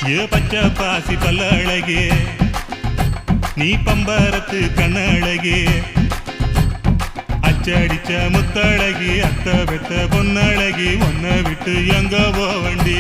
ஏ பச்சை பாசி பல்ல அழகே நீ பம்பரத்து கண்ணழகே அச்சடிச்ச முத்தழகி அத்த பெத்த பொன்னழகி ஒன்ன விட்டு எங்க போவண்டி